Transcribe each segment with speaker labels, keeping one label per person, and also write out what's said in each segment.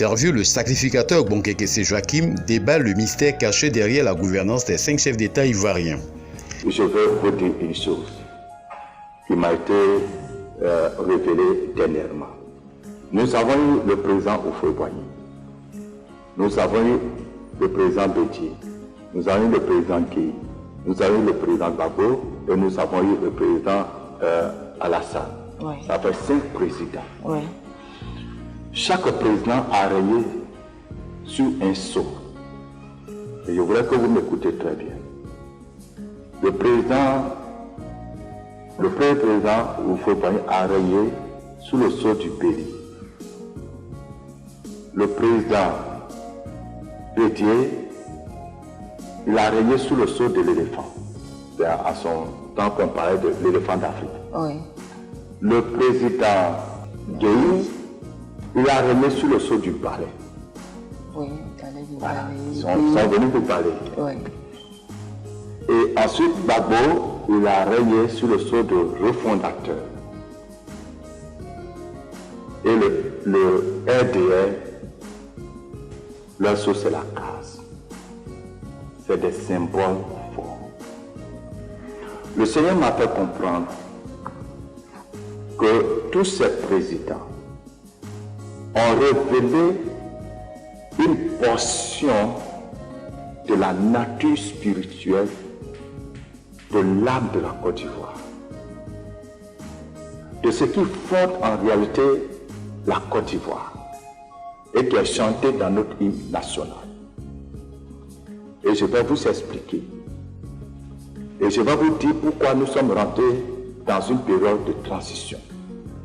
Speaker 1: interview, le sacrificateur Bonkekese Joachim débat le mystère caché derrière la gouvernance des 5 chefs d'État ivoiriens.
Speaker 2: Je veux vous dire une chose qui m'a été révélée dernièrement. Nous avons eu le président Houphouët-Boigny, nous avons eu le président Bédié, nous avons eu le président Guèye, nous avons eu le président Gbagbo et nous avons eu le président Alassane.
Speaker 3: Ouais.
Speaker 2: Ça fait 5 présidents.
Speaker 3: Ouais.
Speaker 2: Chaque président a rayé sur un sceau. Et je voudrais que vous m'écoutez très bien. Le premier président Houphouët-Boigny a rayé sous le sceau du Béli. Le président Bédié, il a rayé sous le sceau de l'éléphant. C'est à son temps qu'on parlait de l'éléphant d'Afrique.
Speaker 3: Oui.
Speaker 2: Le président Guèye, il a rayé sous le sceau du balai.
Speaker 3: Oui, il allait du
Speaker 2: Voilà.
Speaker 3: balai.
Speaker 2: Ils sont venus du balai.
Speaker 3: Oui.
Speaker 2: Et ensuite, Gbagbo, il a rayé sous le sceau de refondateur. Et le RDR, leur sceau, c'est la case. C'est des symboles forts. Le Seigneur m'a fait comprendre que tous ces présidents ont révélé une portion de la nature spirituelle de l'âme de la Côte d'Ivoire, de ce qui fonde en réalité la Côte d'Ivoire et qui est chanté dans notre hymne national. Et je vais vous expliquer. Et je vais vous dire pourquoi nous sommes rentrés dans une période de transition.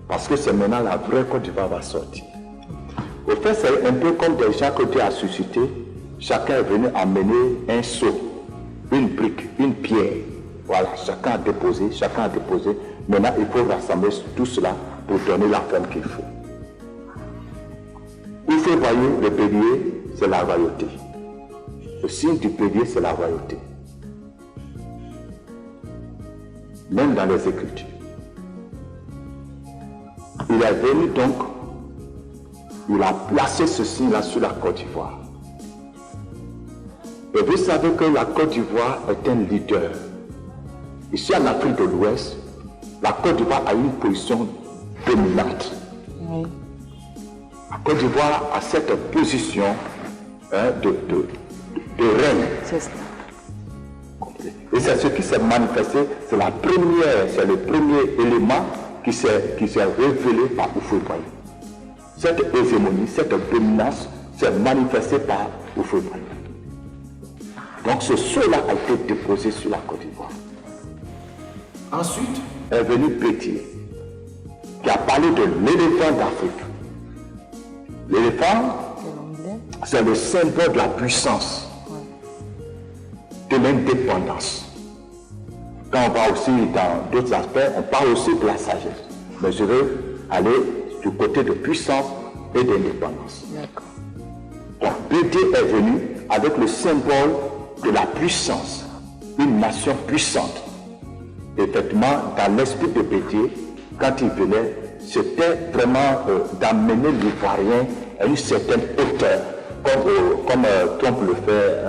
Speaker 2: Parce que c'est maintenant la vraie Côte d'Ivoire va sortir. Au fait, c'est un peu comme des gens que Dieu a suscité. Chacun est venu amener un seau, une brique, une pierre. Voilà, chacun a déposé. Maintenant, il faut rassembler tout cela pour donner la forme qu'il faut. Il faut voir le bélier, c'est la royauté. Le signe du bélier, c'est la royauté. Même dans les Écritures. Il est venu donc, il a placé ce signe-là sur la Côte d'Ivoire. Et vous savez que la Côte d'Ivoire est un leader. Ici en Afrique de l'Ouest, la Côte d'Ivoire a une position dominante.
Speaker 3: Oui.
Speaker 2: La Côte d'Ivoire a cette position de reine.
Speaker 3: C'est ça.
Speaker 2: Et c'est ce qui s'est manifesté, c'est le premier élément qui s'est révélé par Houphouët-Boigny. Cette hégémonie, cette dominance s'est manifestée par Houphouët-Boigny. Donc ce sceau-là a été déposé sur la Côte d'Ivoire. Ensuite est venu Bédié, qui a parlé de l'éléphant d'Afrique. L'éléphant, c'est le symbole de la puissance, de l'indépendance. Quand on va aussi dans d'autres aspects, on parle aussi de la sagesse. Mais je veux aller du côté de puissance et d'indépendance.
Speaker 3: D'accord.
Speaker 2: Donc Bédié est venu avec le symbole de la puissance, une nation puissante. Effectivement, dans l'esprit de Bédié, quand il venait, c'était vraiment d'amener l'Ivoirien à une certaine hauteur, comme Trump le fait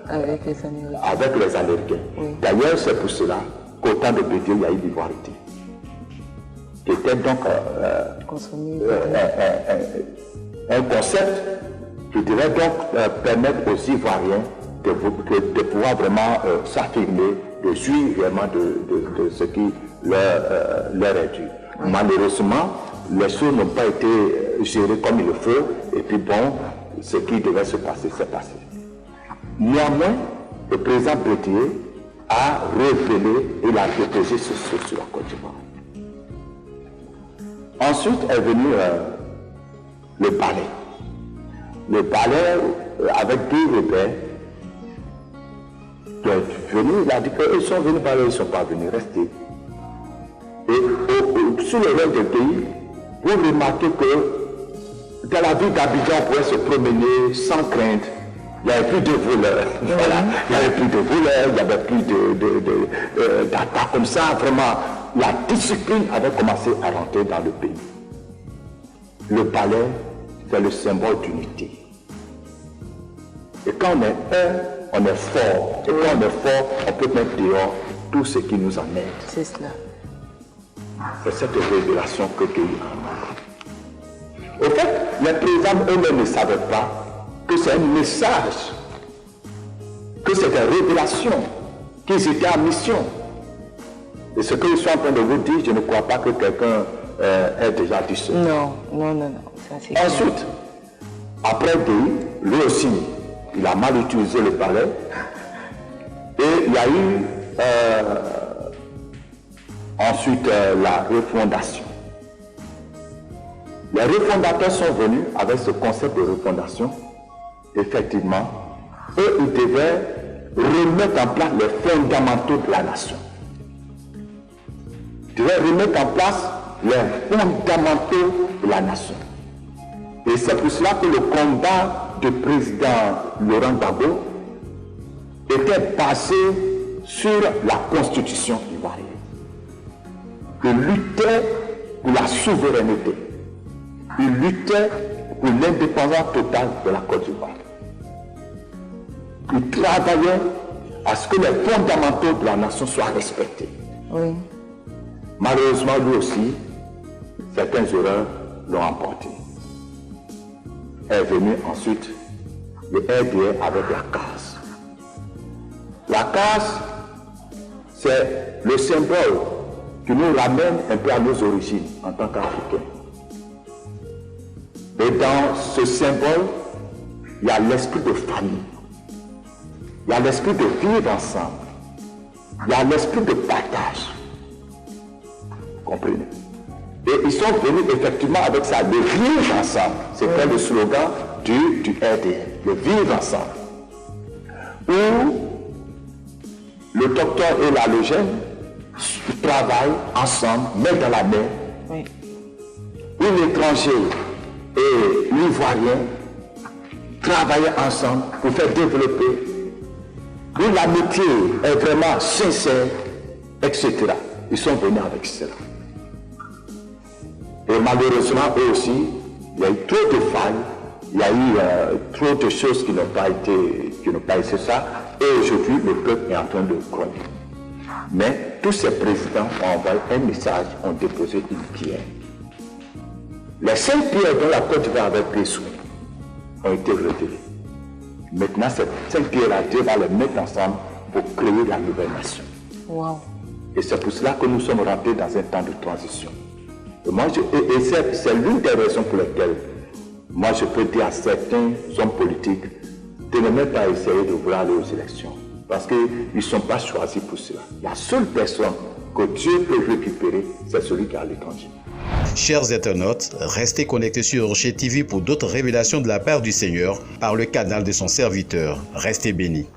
Speaker 3: Avec les Américains.
Speaker 2: avec les Américains.
Speaker 3: Oui.
Speaker 2: D'ailleurs, c'est pour cela qu'au temps de Bédié, il y a eu l'ivoirité. Qui était donc un concept qui devait donc permettre aux Ivoiriens de pouvoir vraiment s'affirmer, de jouir vraiment de ce qui leur est dû. Oui. Malheureusement, les choses n'ont pas été gérées comme il le faut, et puis bon, ce qui devait se passer, s'est passé. Néanmoins, le président Bédié a révélé et il a déposé ce sceau sur la Côte d'Ivoire. Ensuite est venu le balai. Le balai, avec deux rebelles, il a dit qu'ils sont venus parler, ils ne sont pas venus rester. Et sous le règne du pays, vous remarquez que dans la ville d'Abidjan, on pouvait se promener sans crainte. Il n'y avait plus de voleurs. Voilà. Il n'y avait plus de voleurs, il n'y avait plus d'attaques comme ça. Vraiment, la discipline avait commencé à rentrer dans le pays. Le palais, c'est le symbole d'unité. Et quand on est un, on est fort. Et quand on est fort, on peut mettre dehors tout ce qui nous emmène.
Speaker 3: C'est cela.
Speaker 2: C'est cette révélation que Dieu a. Au fait, les présidents eux-mêmes ne savaient pas que c'est un message, que c'est une révélation, qu'ils étaient en mission. Et ce que je suis en train de vous dire, je ne crois pas que quelqu'un ait déjà dit ça.
Speaker 3: Non. Ça, c'est clair.
Speaker 2: Ensuite, après Déhi, lui aussi, il a mal utilisé le palais. Et il y a eu ensuite la refondation. Les refondateurs sont venus avec ce concept de refondation. Effectivement, eux, ils devaient remettre en place les fondamentaux de la nation. Ils devaient remettre en place les fondamentaux de la nation. Et c'est pour cela que le combat du président Laurent Gbagbo était basé sur la constitution ivoirienne. Il luttait pour la souveraineté. Il luttait pour l'indépendance totale de la Côte d'Ivoire. Il travaillait à ce que les fondamentaux de la nation soient respectés.
Speaker 3: Oui.
Speaker 2: Malheureusement, lui aussi, certaines erreurs l'ont emporté. Est venu ensuite le RDA avec la CAS. La CAS, c'est le symbole qui nous ramène un peu à nos origines en tant qu'Africains. Et dans ce symbole, il y a l'esprit de famille. Il y a l'esprit de vivre ensemble. Il y a l'esprit de partage. Comprenez? Et ils sont venus effectivement avec ça, le vivre ensemble. C'était le slogan du RDN, le vivre ensemble. Où le docteur et la légende travaillent ensemble, main dans la main.
Speaker 3: Oui.
Speaker 2: Où l'étranger et l'Ivoirien travaillent ensemble pour faire développer. Où l'amitié est vraiment sincère, etc. Ils sont venus avec cela. Et malheureusement, eux aussi, il y a eu trop de failles, il y a eu trop de choses qui n'ont pas été ça. Et aujourd'hui, le peuple est en train de croire. Mais tous ces présidents ont envoyé un message, ont déposé une pierre. Les 5 pierres dont la Côte d'Ivoire avait pris soin ont été retirées. Maintenant, ces 5 pierres-là, Dieu va les mettre ensemble pour créer la nouvelle nation.
Speaker 3: Wow.
Speaker 2: Et c'est pour cela que nous sommes rentrés dans un temps de transition. Et c'est l'une des raisons pour lesquelles moi je peux dire à certains hommes politiques de ne même pas essayer de vouloir aller aux élections. Parce qu'ils ne sont pas choisis pour cela. La seule personne que Dieu peut récupérer, c'est celui qui est à l'étranger.
Speaker 1: Chers internautes, restez connectés sur Rocher TV pour d'autres révélations de la part du Seigneur par le canal de son serviteur. Restez bénis.